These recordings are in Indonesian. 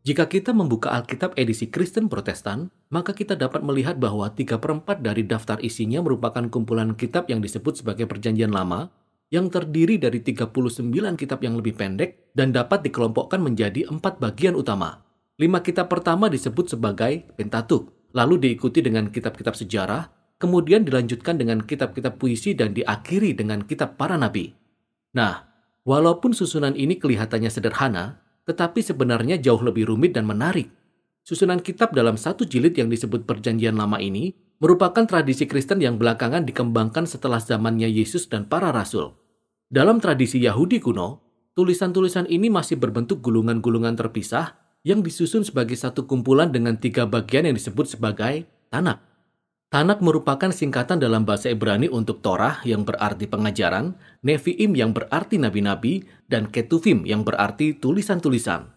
Jika kita membuka Alkitab edisi Kristen Protestan, maka kita dapat melihat bahwa 3/4 dari daftar isinya merupakan kumpulan kitab yang disebut sebagai Perjanjian Lama, yang terdiri dari 39 kitab yang lebih pendek dan dapat dikelompokkan menjadi 4 bagian utama. 5 kitab pertama disebut sebagai Pentatuk, lalu diikuti dengan kitab-kitab sejarah, kemudian dilanjutkan dengan kitab-kitab puisi dan diakhiri dengan kitab para nabi. Nah, walaupun susunan ini kelihatannya sederhana, tetapi sebenarnya jauh lebih rumit dan menarik. Susunan kitab dalam satu jilid yang disebut Perjanjian Lama ini merupakan tradisi Kristen yang belakangan dikembangkan setelah zamannya Yesus dan para rasul. Dalam tradisi Yahudi kuno, tulisan-tulisan ini masih berbentuk gulungan-gulungan terpisah yang disusun sebagai satu kumpulan dengan 3 bagian yang disebut sebagai Tanak. Tanak merupakan singkatan dalam bahasa Ibrani untuk Torah yang berarti pengajaran, Nevi'im yang berarti nabi-nabi, dan Ketuvim yang berarti tulisan-tulisan.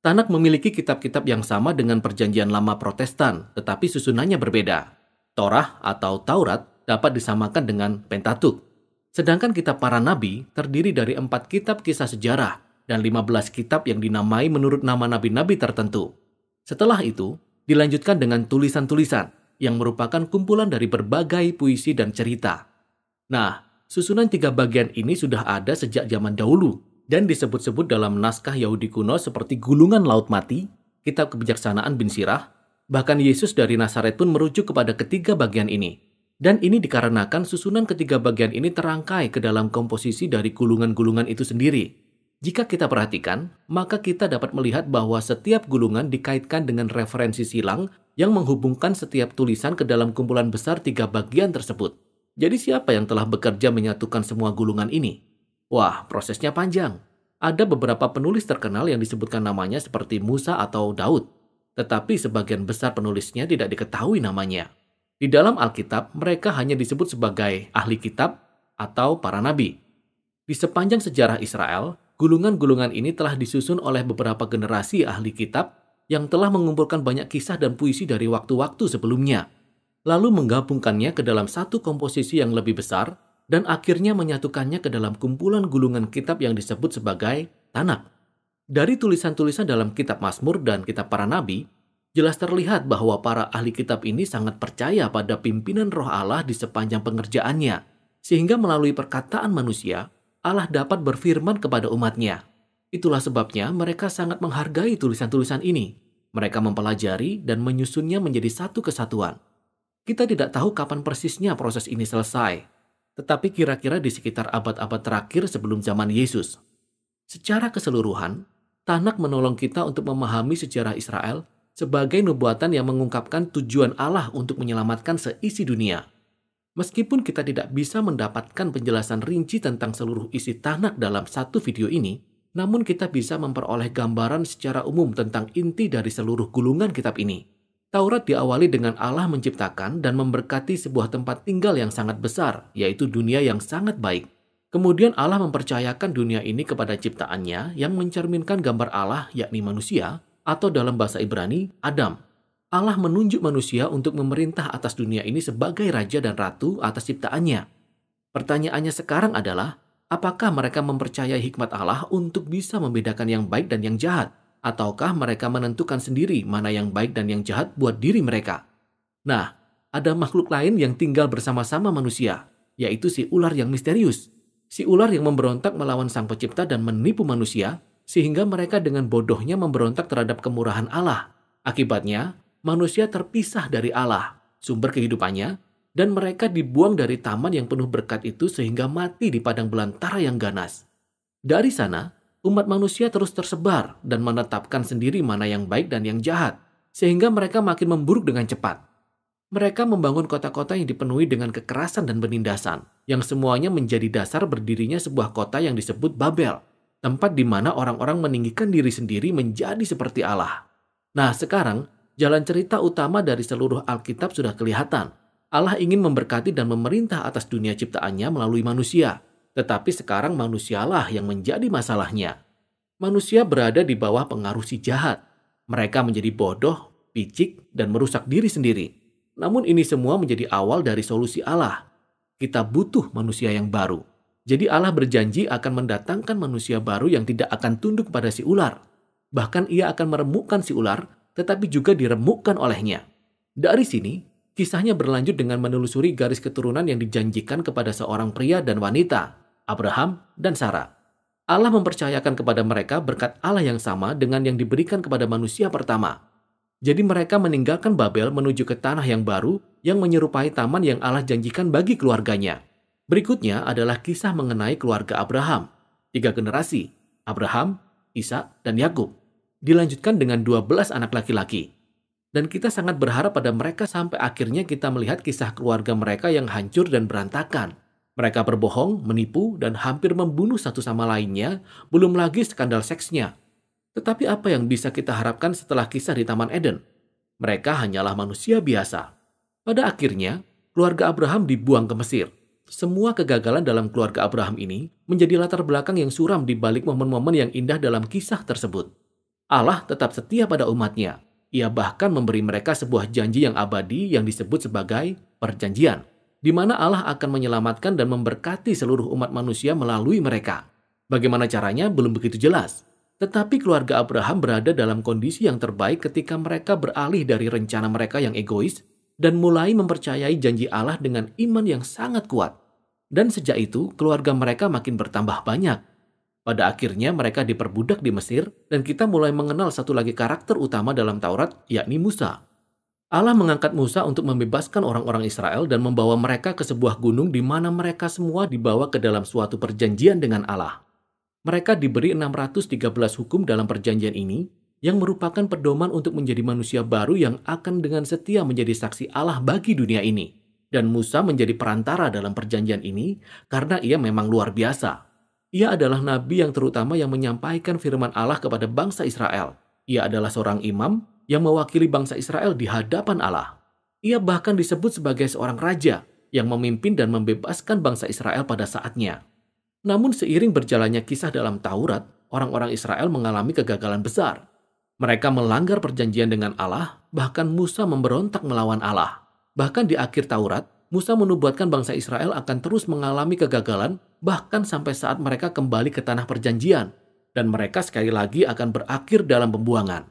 Tanak memiliki kitab-kitab yang sama dengan Perjanjian Lama Protestan, tetapi susunannya berbeda. Torah atau Taurat dapat disamakan dengan Pentatuk. Sedangkan kitab para nabi terdiri dari 4 kitab kisah sejarah dan 15 kitab yang dinamai menurut nama nabi-nabi tertentu. Setelah itu, dilanjutkan dengan tulisan-tulisan yang merupakan kumpulan dari berbagai puisi dan cerita. Nah, susunan 3 bagian ini sudah ada sejak zaman dahulu dan disebut-sebut dalam naskah Yahudi kuno seperti Gulungan Laut Mati, Kitab Kebijaksanaan bin Sirah, bahkan Yesus dari Nazaret pun merujuk kepada ketiga bagian ini. Dan ini dikarenakan susunan ketiga bagian ini terangkai ke dalam komposisi dari gulungan-gulungan itu sendiri. Jika kita perhatikan, maka kita dapat melihat bahwa setiap gulungan dikaitkan dengan referensi silang yang menghubungkan setiap tulisan ke dalam kumpulan besar 3 bagian tersebut. Jadi siapa yang telah bekerja menyatukan semua gulungan ini? Wah, prosesnya panjang. Ada beberapa penulis terkenal yang disebutkan namanya seperti Musa atau Daud. Tetapi sebagian besar penulisnya tidak diketahui namanya. Di dalam Alkitab, mereka hanya disebut sebagai ahli kitab atau para nabi. Di sepanjang sejarah Israel, gulungan-gulungan ini telah disusun oleh beberapa generasi ahli kitab yang telah mengumpulkan banyak kisah dan puisi dari waktu-waktu sebelumnya, lalu menggabungkannya ke dalam satu komposisi yang lebih besar dan akhirnya menyatukannya ke dalam kumpulan gulungan kitab yang disebut sebagai Tanak. Dari tulisan-tulisan dalam kitab Mazmur dan kitab para nabi, jelas terlihat bahwa para ahli kitab ini sangat percaya pada pimpinan Roh Allah di sepanjang pengerjaannya, sehingga melalui perkataan manusia, Allah dapat berfirman kepada umatnya. Itulah sebabnya mereka sangat menghargai tulisan-tulisan ini. Mereka mempelajari dan menyusunnya menjadi satu kesatuan. Kita tidak tahu kapan persisnya proses ini selesai, tetapi kira-kira di sekitar abad-abad terakhir sebelum zaman Yesus. Secara keseluruhan, Tanak menolong kita untuk memahami sejarah Israel sebagai nubuatan yang mengungkapkan tujuan Allah untuk menyelamatkan seisi dunia. Meskipun kita tidak bisa mendapatkan penjelasan rinci tentang seluruh isi Tanak dalam satu video ini, namun kita bisa memperoleh gambaran secara umum tentang inti dari seluruh gulungan kitab ini. Taurat diawali dengan Allah menciptakan dan memberkati sebuah tempat tinggal yang sangat besar, yaitu dunia yang sangat baik. Kemudian Allah mempercayakan dunia ini kepada ciptaannya yang mencerminkan gambar Allah, yakni manusia, atau dalam bahasa Ibrani, Adam. Allah menunjuk manusia untuk memerintah atas dunia ini sebagai raja dan ratu atas ciptaannya. Pertanyaannya sekarang adalah, apakah mereka mempercayai hikmat Allah untuk bisa membedakan yang baik dan yang jahat? Ataukah mereka menentukan sendiri mana yang baik dan yang jahat buat diri mereka? Nah, ada makhluk lain yang tinggal bersama-sama manusia, yaitu si ular yang misterius. Si ular yang memberontak melawan sang pencipta dan menipu manusia, sehingga mereka dengan bodohnya memberontak terhadap kemurahan Allah. Akibatnya, manusia terpisah dari Allah, sumber kehidupannya, dan mereka dibuang dari taman yang penuh berkat itu sehingga mati di padang belantara yang ganas. Dari sana, umat manusia terus tersebar dan menetapkan sendiri mana yang baik dan yang jahat, sehingga mereka makin memburuk dengan cepat. Mereka membangun kota-kota yang dipenuhi dengan kekerasan dan penindasan, yang semuanya menjadi dasar berdirinya sebuah kota yang disebut Babel, tempat di mana orang-orang meninggikan diri sendiri menjadi seperti Allah. Nah, sekarang, jalan cerita utama dari seluruh Alkitab sudah kelihatan. Allah ingin memberkati dan memerintah atas dunia ciptaannya melalui manusia. Tetapi sekarang manusialah yang menjadi masalahnya. Manusia berada di bawah pengaruh si jahat. Mereka menjadi bodoh, picik, dan merusak diri sendiri. Namun ini semua menjadi awal dari solusi Allah. Kita butuh manusia yang baru. Jadi Allah berjanji akan mendatangkan manusia baru yang tidak akan tunduk pada si ular. Bahkan ia akan meremukkan si ular, tetapi juga diremukkan olehnya. Dari sini, kisahnya berlanjut dengan menelusuri garis keturunan yang dijanjikan kepada seorang pria dan wanita, Abraham dan Sarah. Allah mempercayakan kepada mereka berkat Allah yang sama dengan yang diberikan kepada manusia pertama. Jadi mereka meninggalkan Babel menuju ke tanah yang baru yang menyerupai taman yang Allah janjikan bagi keluarganya. Berikutnya adalah kisah mengenai keluarga Abraham. 3 generasi, Abraham, Ishak, dan Yakub. Dilanjutkan dengan 12 anak laki-laki. Dan kita sangat berharap pada mereka sampai akhirnya kita melihat kisah keluarga mereka yang hancur dan berantakan. Mereka berbohong, menipu, dan hampir membunuh satu sama lainnya, belum lagi skandal seksnya. Tetapi apa yang bisa kita harapkan setelah kisah di Taman Eden? Mereka hanyalah manusia biasa. Pada akhirnya, keluarga Abraham dibuang ke Mesir. Semua kegagalan dalam keluarga Abraham ini menjadi latar belakang yang suram di balik momen-momen yang indah dalam kisah tersebut. Allah tetap setia pada umatnya. Ia bahkan memberi mereka sebuah janji yang abadi yang disebut sebagai perjanjian, di mana Allah akan menyelamatkan dan memberkati seluruh umat manusia melalui mereka. Bagaimana caranya belum begitu jelas. Tetapi keluarga Abraham berada dalam kondisi yang terbaik ketika mereka beralih dari rencana mereka yang egois dan mulai mempercayai janji Allah dengan iman yang sangat kuat. Dan sejak itu, keluarga mereka makin bertambah banyak. Pada akhirnya mereka diperbudak di Mesir dan kita mulai mengenal satu lagi karakter utama dalam Taurat, yakni Musa. Allah mengangkat Musa untuk membebaskan orang-orang Israel dan membawa mereka ke sebuah gunung di mana mereka semua dibawa ke dalam suatu perjanjian dengan Allah. Mereka diberi 613 hukum dalam perjanjian ini yang merupakan pedoman untuk menjadi manusia baru yang akan dengan setia menjadi saksi Allah bagi dunia ini. Dan Musa menjadi perantara dalam perjanjian ini karena ia memang luar biasa. Ia adalah nabi yang terutama yang menyampaikan firman Allah kepada bangsa Israel. Ia adalah seorang imam yang mewakili bangsa Israel di hadapan Allah. Ia bahkan disebut sebagai seorang raja yang memimpin dan membebaskan bangsa Israel pada saatnya. Namun seiring berjalannya kisah dalam Taurat, orang-orang Israel mengalami kegagalan besar. Mereka melanggar perjanjian dengan Allah, bahkan Musa memberontak melawan Allah. Bahkan di akhir Taurat, Musa menubuatkan bangsa Israel akan terus mengalami kegagalan, bahkan sampai saat mereka kembali ke tanah perjanjian. Dan mereka sekali lagi akan berakhir dalam pembuangan.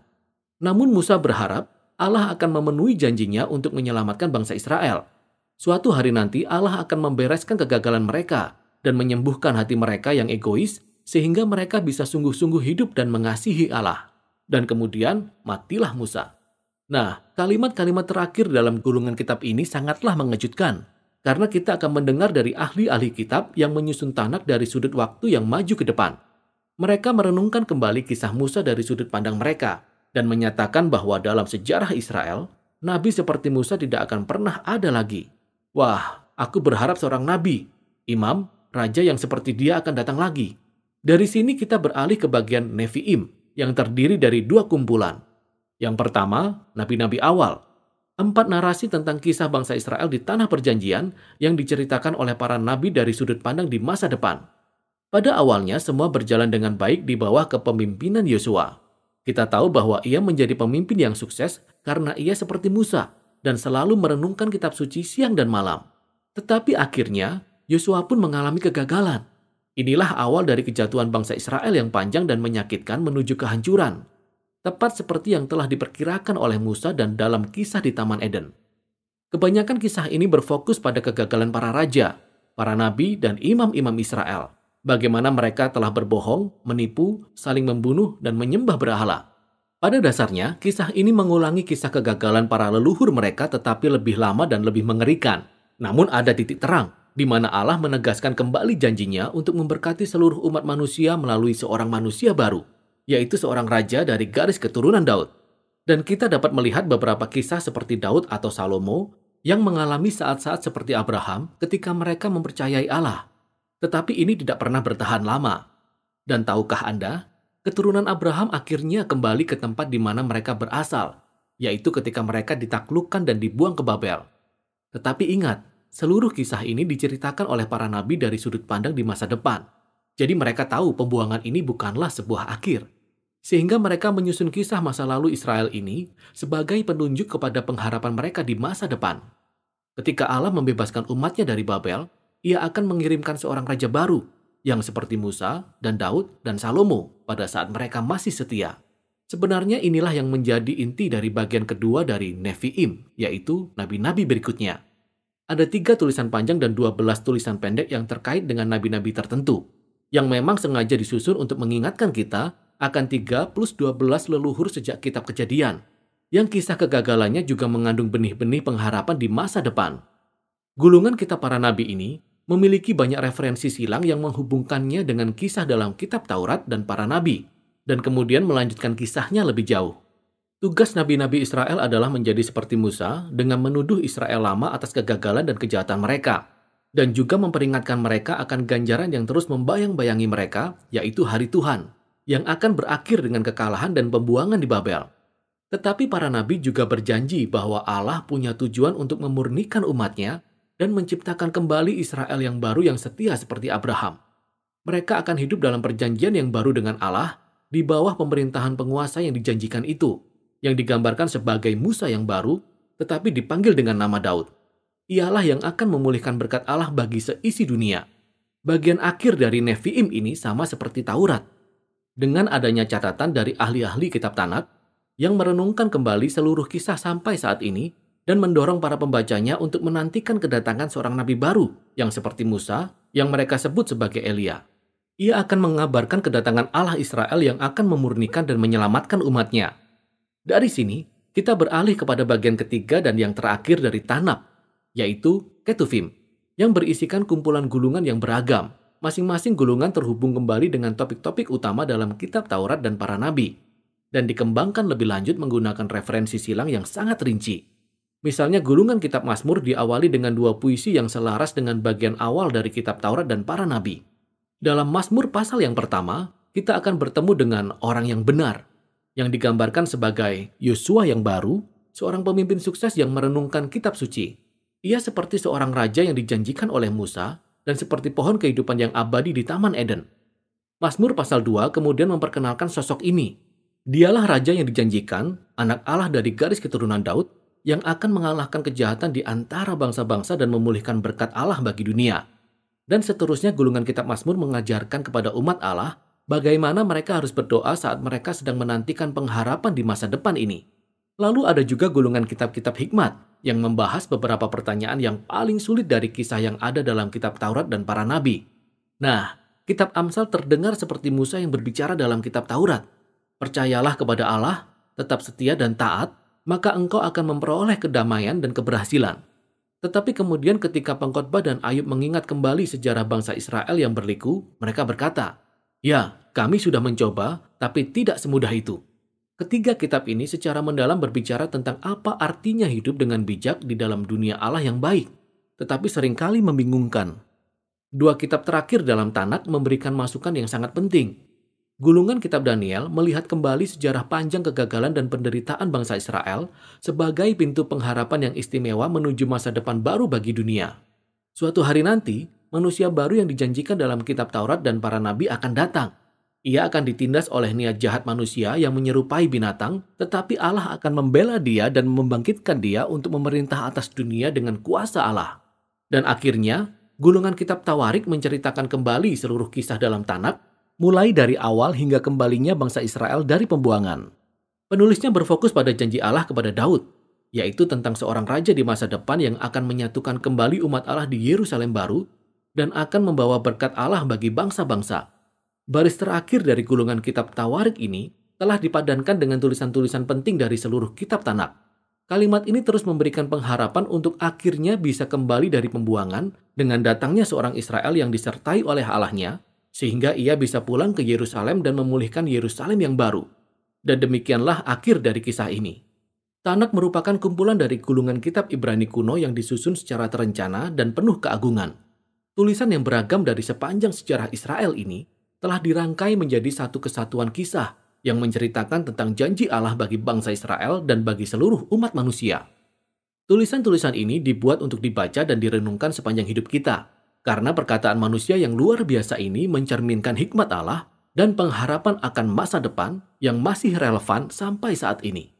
Namun Musa berharap Allah akan memenuhi janjinya untuk menyelamatkan bangsa Israel. Suatu hari nanti Allah akan membereskan kegagalan mereka dan menyembuhkan hati mereka yang egois sehingga mereka bisa sungguh-sungguh hidup dan mengasihi Allah. Dan kemudian matilah Musa. Nah, kalimat-kalimat terakhir dalam gulungan kitab ini sangatlah mengejutkan karena kita akan mendengar dari ahli-ahli kitab yang menyusun tanak dari sudut waktu yang maju ke depan. Mereka merenungkan kembali kisah Musa dari sudut pandang mereka dan menyatakan bahwa dalam sejarah Israel, nabi seperti Musa tidak akan pernah ada lagi. Wah, aku berharap seorang nabi, imam, raja yang seperti dia akan datang lagi. Dari sini kita beralih ke bagian Nevi'im yang terdiri dari 2 kumpulan. Yang pertama, nabi-nabi awal. 4 narasi tentang kisah bangsa Israel di tanah perjanjian yang diceritakan oleh para nabi dari sudut pandang di masa depan. Pada awalnya semua berjalan dengan baik di bawah kepemimpinan Yosua. Kita tahu bahwa ia menjadi pemimpin yang sukses karena ia seperti Musa dan selalu merenungkan kitab suci siang dan malam. Tetapi akhirnya, Yosua pun mengalami kegagalan. Inilah awal dari kejatuhan bangsa Israel yang panjang dan menyakitkan menuju kehancuran. Tepat seperti yang telah diperkirakan oleh Musa dan dalam kisah di Taman Eden. Kebanyakan kisah ini berfokus pada kegagalan para raja, para nabi, dan imam-imam Israel. Bagaimana mereka telah berbohong, menipu, saling membunuh, dan menyembah berhala. Pada dasarnya, kisah ini mengulangi kisah kegagalan para leluhur mereka tetapi lebih lama dan lebih mengerikan. Namun ada titik terang, di mana Allah menegaskan kembali janjinya untuk memberkati seluruh umat manusia melalui seorang manusia baru, yaitu seorang raja dari garis keturunan Daud. Dan kita dapat melihat beberapa kisah seperti Daud atau Salomo yang mengalami saat-saat seperti Abraham ketika mereka mempercayai Allah. Tetapi ini tidak pernah bertahan lama. Dan tahukah Anda, keturunan Abraham akhirnya kembali ke tempat di mana mereka berasal, yaitu ketika mereka ditaklukkan dan dibuang ke Babel. Tetapi ingat, seluruh kisah ini diceritakan oleh para nabi dari sudut pandang di masa depan. Jadi mereka tahu pembuangan ini bukanlah sebuah akhir. Sehingga mereka menyusun kisah masa lalu Israel ini sebagai penunjuk kepada pengharapan mereka di masa depan. Ketika Allah membebaskan umatnya dari Babel, Ia akan mengirimkan seorang raja baru yang seperti Musa dan Daud dan Salomo pada saat mereka masih setia. Sebenarnya inilah yang menjadi inti dari bagian kedua dari Nevi'im, yaitu nabi-nabi berikutnya. Ada 3 tulisan panjang dan 12 tulisan pendek yang terkait dengan nabi-nabi tertentu, yang memang sengaja disusun untuk mengingatkan kita akan 3 plus 12 leluhur sejak kitab Kejadian, yang kisah kegagalannya juga mengandung benih-benih pengharapan di masa depan. Gulungan kitab para nabi ini memiliki banyak referensi silang yang menghubungkannya dengan kisah dalam kitab Taurat dan para nabi, dan kemudian melanjutkan kisahnya lebih jauh. Tugas nabi-nabi Israel adalah menjadi seperti Musa dengan menuduh Israel lama atas kegagalan dan kejahatan mereka, dan juga memperingatkan mereka akan ganjaran yang terus membayang-bayangi mereka, yaitu hari Tuhan, yang akan berakhir dengan kekalahan dan pembuangan di Babel. Tetapi para nabi juga berjanji bahwa Allah punya tujuan untuk memurnikan umatnya dan menciptakan kembali Israel yang baru yang setia seperti Abraham. Mereka akan hidup dalam perjanjian yang baru dengan Allah di bawah pemerintahan penguasa yang dijanjikan itu, yang digambarkan sebagai Musa yang baru, tetapi dipanggil dengan nama Daud. Ialah yang akan memulihkan berkat Allah bagi seisi dunia. Bagian akhir dari Nevi'im ini sama seperti Taurat, dengan adanya catatan dari ahli-ahli kitab Tanakh yang merenungkan kembali seluruh kisah sampai saat ini dan mendorong para pembacanya untuk menantikan kedatangan seorang nabi baru yang seperti Musa, yang mereka sebut sebagai Elia. Ia akan mengabarkan kedatangan Allah Israel yang akan memurnikan dan menyelamatkan umatnya. Dari sini, kita beralih kepada bagian ketiga dan yang terakhir dari Tanakh, yaitu Ketuvim, yang berisikan kumpulan gulungan yang beragam. Masing-masing gulungan terhubung kembali dengan topik-topik utama dalam kitab Taurat dan para nabi, dan dikembangkan lebih lanjut menggunakan referensi silang yang sangat rinci. Misalnya gulungan kitab Mazmur diawali dengan 2 puisi yang selaras dengan bagian awal dari kitab Taurat dan para nabi. Dalam Mazmur pasal yang pertama, kita akan bertemu dengan orang yang benar, yang digambarkan sebagai Yosua yang baru, seorang pemimpin sukses yang merenungkan kitab suci. Ia seperti seorang raja yang dijanjikan oleh Musa, dan seperti pohon kehidupan yang abadi di Taman Eden. Mazmur pasal 2 kemudian memperkenalkan sosok ini. Dialah raja yang dijanjikan, anak Allah dari garis keturunan Daud, yang akan mengalahkan kejahatan di antara bangsa-bangsa dan memulihkan berkat Allah bagi dunia. Dan seterusnya gulungan kitab Mazmur mengajarkan kepada umat Allah bagaimana mereka harus berdoa saat mereka sedang menantikan pengharapan di masa depan ini. Lalu ada juga gulungan kitab-kitab hikmat yang membahas beberapa pertanyaan yang paling sulit dari kisah yang ada dalam kitab Taurat dan para nabi. Nah, kitab Amsal terdengar seperti Musa yang berbicara dalam kitab Taurat. Percayalah kepada Allah, tetap setia dan taat, maka engkau akan memperoleh kedamaian dan keberhasilan. Tetapi kemudian ketika Pengkhotbah dan Ayub mengingat kembali sejarah bangsa Israel yang berliku, mereka berkata, "Ya, kami sudah mencoba, tapi tidak semudah itu." Ketiga kitab ini secara mendalam berbicara tentang apa artinya hidup dengan bijak di dalam dunia Allah yang baik, tetapi seringkali membingungkan. 2 kitab terakhir dalam Tanakh memberikan masukan yang sangat penting. Gulungan kitab Daniel melihat kembali sejarah panjang kegagalan dan penderitaan bangsa Israel sebagai pintu pengharapan yang istimewa menuju masa depan baru bagi dunia. Suatu hari nanti, manusia baru yang dijanjikan dalam kitab Taurat dan para nabi akan datang. Ia akan ditindas oleh niat jahat manusia yang menyerupai binatang, tetapi Allah akan membela dia dan membangkitkan dia untuk memerintah atas dunia dengan kuasa Allah. Dan akhirnya, gulungan kitab Tawarik menceritakan kembali seluruh kisah dalam Tanakh, mulai dari awal hingga kembalinya bangsa Israel dari pembuangan. Penulisnya berfokus pada janji Allah kepada Daud, yaitu tentang seorang raja di masa depan yang akan menyatukan kembali umat Allah di Yerusalem baru dan akan membawa berkat Allah bagi bangsa-bangsa. Baris terakhir dari gulungan kitab Tawarik ini telah dipadankan dengan tulisan-tulisan penting dari seluruh kitab Tanakh. Kalimat ini terus memberikan pengharapan untuk akhirnya bisa kembali dari pembuangan dengan datangnya seorang Israel yang disertai oleh Allahnya, sehingga ia bisa pulang ke Yerusalem dan memulihkan Yerusalem yang baru. Dan demikianlah akhir dari kisah ini. Tanakh merupakan kumpulan dari gulungan kitab Ibrani kuno yang disusun secara terencana dan penuh keagungan. Tulisan yang beragam dari sepanjang sejarah Israel ini telah dirangkai menjadi satu kesatuan kisah yang menceritakan tentang janji Allah bagi bangsa Israel dan bagi seluruh umat manusia. Tulisan-tulisan ini dibuat untuk dibaca dan direnungkan sepanjang hidup kita, karena perkataan manusia yang luar biasa ini mencerminkan hikmat Allah dan pengharapan akan masa depan yang masih relevan sampai saat ini.